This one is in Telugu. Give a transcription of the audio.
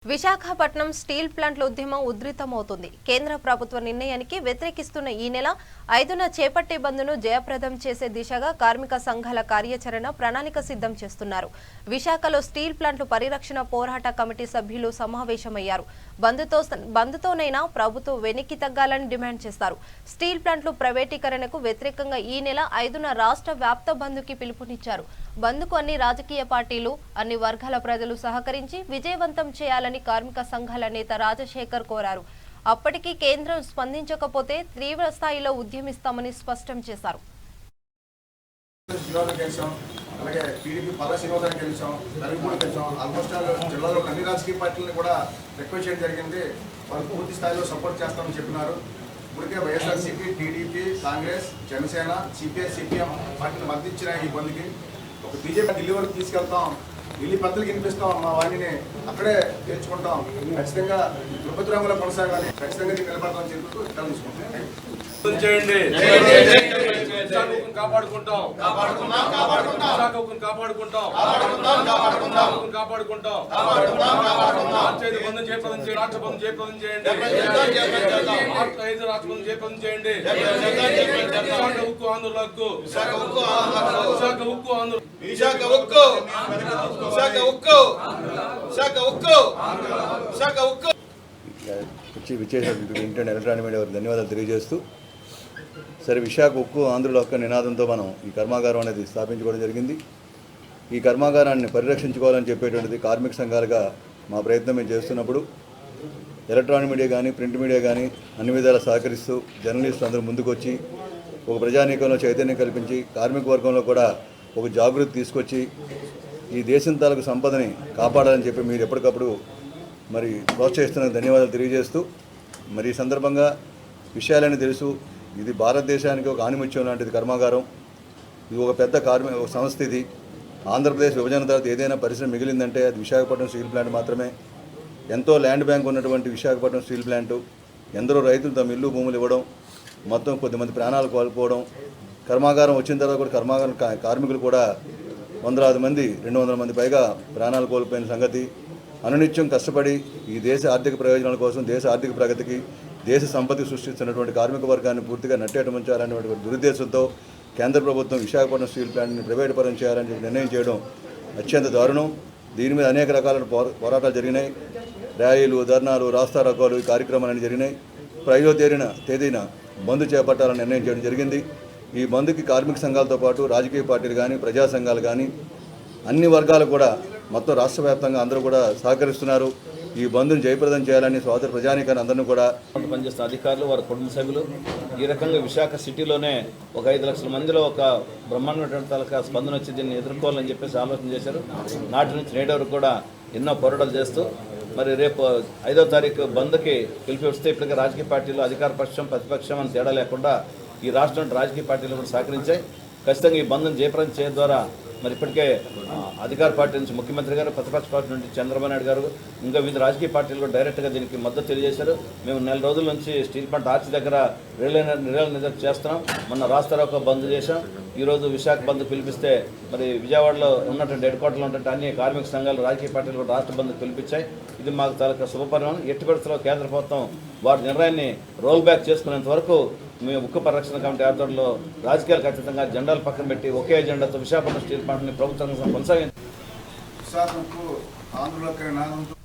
విశాఖపట్నం స్టీల్ ప్లాంట్ల ఉద్యమం ఉధృతమవుతుంది. కేంద్ర ప్రభుత్వ నిర్ణయానికి వ్యతిరేకిస్తున్న ఈ నెల 5న చేపట్టే బంద్ను జయప్రదం చేసే దిశగా కార్మిక సంఘాల కార్యాచరణ ప్రణాళిక సిద్ధం చేస్తున్నారు. విశాఖలో స్టీల్ ప్లాంట్ల పరిరక్షణ పోరాట కమిటీ సభ్యులు సమావేశమయ్యారు. బంద్తోనైనా ప్రభుత్వం వెనక్కి తగ్గాలని డిమాండ్ చేస్తారు. స్టీల్ ప్లాంట్ల ప్రైవేటీకరణకు వ్యతిరేకంగా ఈ నెల 5న రాష్ట్ర వ్యాప్త బంద్కి పిలుపునిచ్చారు. బంద్కు అన్ని రాజకీయ పార్టీలు, అన్ని వర్గాల ప్రజలు సహకరించి విజయవంతం చేయాలని కార్మిక సంఘాల నేత రాజశేఖర్ కోరారు. అప్పటికీ కేంద్రం స్పందించకపోతే తీవ్ర స్థాయిలో ఉద్యమిస్తామని స్పష్టం చేశారు. అలాగే టీడీపీ పదశీలోదాన్ని గెలిచాం, నలుగురు గెలిచాం. ఆల్మోస్ట్ జిల్లాలో అన్ని రాజకీయ పార్టీలను కూడా రిక్వెస్ట్ చేయడం జరిగింది. వాళ్ళు పూర్తి స్థాయిలో సపోర్ట్ చేస్తామని చెప్పినారు. ఇప్పటికే YSRCP, TDP, Congress, Janasena, CPI, CPM పార్టీలు మద్దతు ఇచ్చిన ఈ బంద్కి ఒక బీజేపీ ఢిల్లీ వరకు తీసుకెళ్తాం, ఢిల్లీ పెద్దలకు వినిపిస్తాం, మా వాణిని అక్కడే తెచ్చుకుంటాం, ఖచ్చితంగా తిరుపతి రంగులో కొనసాగాలి, ఖచ్చితంగా నిలబడతామని చెప్తూ ఇక్కడ తీసుకుంటాం. కాపాడుకుంటాం బంధం జయప్రదం చేయండి, రాష్ట్ర బంధం జయప్రదం చేయండి, రాష్ట్రబంధం జయప్రదం చేయండి. విశాఖ ఉక్కు ఆందోళనకు, విశాఖ ఉక్కు ఆందోళన, విశాఖ ఉక్కు, విశాఖ ఉక్కు, విశాఖ ఉక్కు, విశాఖ ఉక్కు. విచ్చేసినటువంటి ఇంటర్నెట్ ఎలక్ట్రానిక్ మీడియా వారికి ధన్యవాదాలు తెలియజేస్తూ, సరే విశాఖ ఉక్కు ఆంధ్రుల హక్కు నినాదంతో మనం ఈ కర్మాగారం అనేది స్థాపించుకోవడం జరిగింది. ఈ కర్మాగారాన్ని పరిరక్షించుకోవాలని చెప్పేటువంటిది కార్మిక సంఘాలుగా మా ప్రయత్నం మేము చేస్తున్నప్పుడు ఎలక్ట్రానిక్ మీడియా కానీ, ప్రింట్ మీడియా కానీ అన్ని విధాలా సహకరిస్తూ జర్నలిస్టులు అందరూ ముందుకొచ్చి ఒక ప్రజానీకంలో చైతన్యం కల్పించి కార్మిక వర్గంలో కూడా ఒక జాగృతి తీసుకొచ్చి ఈ దేశం తాలూకు సంపదని కాపాడాలని చెప్పి మీరు ఎప్పటికప్పుడు మరి ప్రోత్సహిస్తున్న ధన్యవాదాలు తెలియజేస్తూ, మరి ఈ సందర్భంగా విషయాలని తెలుసు, ఇది భారతదేశానికి ఒక ఆణిముత్యం లాంటిది కర్మాగారం. ఇది ఒక పెద్ద కార్మిక సంస్థ. ఇది ఆంధ్రప్రదేశ్ విభజన తర్వాత ఏదైనా పరిశ్రమ మిగిలిందంటే అది విశాఖపట్నం స్టీల్ ప్లాంట్ మాత్రమే. ఎంతో ల్యాండ్ బ్యాంక్ ఉన్నటువంటి విశాఖపట్నం స్టీల్ ప్లాంటు, ఎందరో రైతులు తమ ఇల్లు భూములు ఇవ్వడం, మొత్తం కొద్దిమంది ప్రాణాలు కోల్పోవడం, కర్మాగారం వచ్చిన తర్వాత కూడా కర్మాగారం కార్మికులు కూడా 100 మంది 200 మంది పైగా ప్రాణాలు కోల్పోయిన సంగతి. అనునిత్యం కష్టపడి ఈ దేశ ఆర్థిక ప్రయోజనాల కోసం, దేశ ఆర్థిక ప్రగతికి, దేశ సంపత్తి సృష్టిస్తున్నటువంటి కార్మిక వర్గాన్ని పూర్తిగా నట్టేటముంచాలనేటువంటి దురుద్దేశంతో కేంద్ర ప్రభుత్వం విశాఖపట్నం స్టీల్ ప్లాంట్ని ప్రైవేట్ పరం చేయాలని నిర్ణయం చేయడం అత్యంత దారుణం. దీని మీద అనేక రకాల పోరాటాలు జరిగినాయి. ర్యాలీలు, ధర్నాలు, రాస్తా రోకోలు ఈ కార్యక్రమాలన్నీ జరిగినాయి. 5వ తేదీన బంద్ చేపట్టాలని నిర్ణయం చేయడం జరిగింది. ఈ బంద్కి కార్మిక సంఘాలతో పాటు రాజకీయ పార్టీలు కానీ, ప్రజా సంఘాలు కానీ అన్ని వర్గాలు కూడా మొత్తం రాష్ట్ర వ్యాప్తంగా అందరూ కూడా సహకరిస్తున్నారు. ఈ బంద్ను జయప్రదం చేయాలని సోదర ప్రజానీకాన్ని అందరినీ కూడా పనిచేస్తున్న అధికారులు, వారి కుటుంబ సభ్యులు ఈ రకంగా విశాఖ సిటీలోనే ఒక 5 లక్షల మందిలో ఒక బ్రహ్మాండమైన స్పందన వచ్చి దీన్ని ఎదుర్కోవాలని చెప్పేసి ఆలోచన చేశారు. నాటి నుంచి నేటి వరకు కూడా ఎన్నో పోరాటాలు చేస్తూ మరి రేపు 5వ తారీఖు బంద్కి పిలిపిస్తే ఇప్పటికే రాజకీయ పార్టీలు అధికార పక్షం, ప్రతిపక్షం అని తేడా లేకుండా ఈ రాష్ట్రంలో రాజకీయ పార్టీలు కూడా సహకరించాయి. ఖచ్చితంగా ఈ బంద్ను జయప్రదం చేయడం ద్వారా మరి ఇప్పటికే అధికార పార్టీ నుంచి ముఖ్యమంత్రి గారు, ప్రతిపక్ష పార్టీ నుంచి చంద్రబాబు నాయుడు గారు, ఇంకా వివిధ రాజకీయ పార్టీలు కూడా డైరెక్ట్గా దీనికి మద్దతు తెలియజేశారు. మేము 4 రోజుల నుంచి స్టీల్ ప్లాంట్ ఆర్చి దగ్గర నిరసన చేస్తున్నాం. మొన్న రాస్తారోకో బంద్ చేశాం. ఈరోజు విశాఖ బంద్ పిలిపిస్తే మరి విజయవాడలో ఉన్నటువంటి హెడ్ క్వార్టర్లో ఉన్నటువంటి అన్ని కార్మిక సంఘాలు, రాజకీయ పార్టీలు కూడా రాష్ట్ర బంద్ పిలిపించాయి. ఇది మాకు తాలూకా శుభపరిణామం. ఎట్టి పరిస్థితుల్లో కేంద్ర ప్రభుత్వం వారి నిర్ణయాన్ని రోల్ బ్యాక్ చేసుకునేంత వరకు మేము ఉక్కు పరిరక్షణ కమిటీ ఆధ్వర్యంలో రాజకీయాలకు అతీతంగా జెండాలు పక్కన పెట్టి ఒకే ఎజెండాతో విశాఖపట్నం స్టీల్ ప్లాంట్ని ప్రభుత్వం కొనసాగించారు. విశాఖ ఉక్కు ఆంధ్రుల నినాదంతో